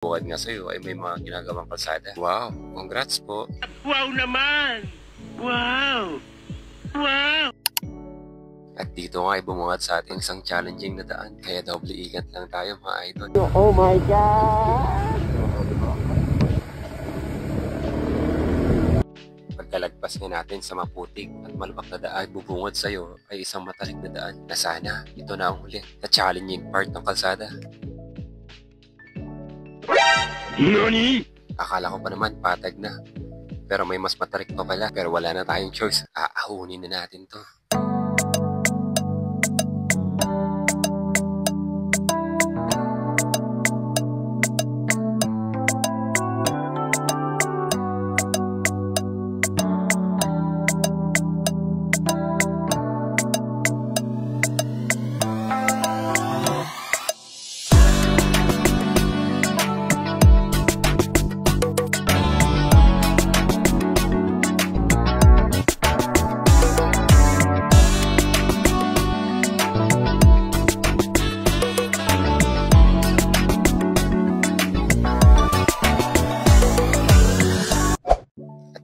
Bukod nga sa'yo ay may mga ginagawang kalsada. Wow, congrats po. Wow naman! Wow! Wow! At dito nga ay bumungad sa atin isang challenging na daan. Kaya doble ingat lang tayo mga idol. Oh my God! Pagkalagpas nga natin sa maputik at malubak na daan, bubungad sa'yo ay isang matarik na daan na sana ito na ang huli na challenging part ng kalsada. NANI?! Akala ko pa naman patag na. Pero may mas matarik pa pala. Pero wala na tayong choice. Aahunin na natin to.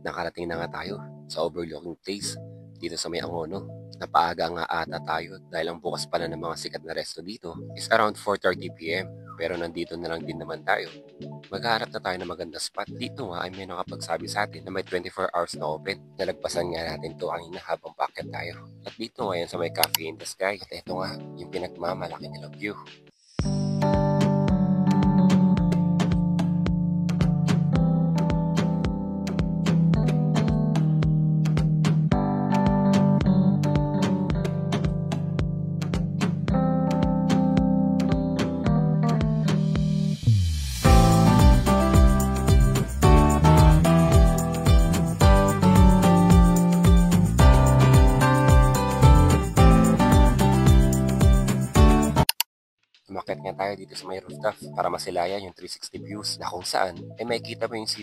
Nakarating na nga tayo sa overlooking place dito sa may Angono. Napaaga nga ata tayo dahil ang bukas pala ng mga sikat na resto dito is around 4:30 PM. Pero nandito na lang din naman tayo. Maghaharap na tayo ng maganda spot. Dito nga ay may nakapagsabi sa atin na may 24 hours na open. Nalagpasan nga natin to kanina habang paakyat tayo. At dito ngayon sa may Cafe in the Sky. At ito nga yung pinagmamalaki nilang view. Umakyat nga tayo dito sa may rooftop para masilayan yung 360 views na kung saan ay makikita mo yung city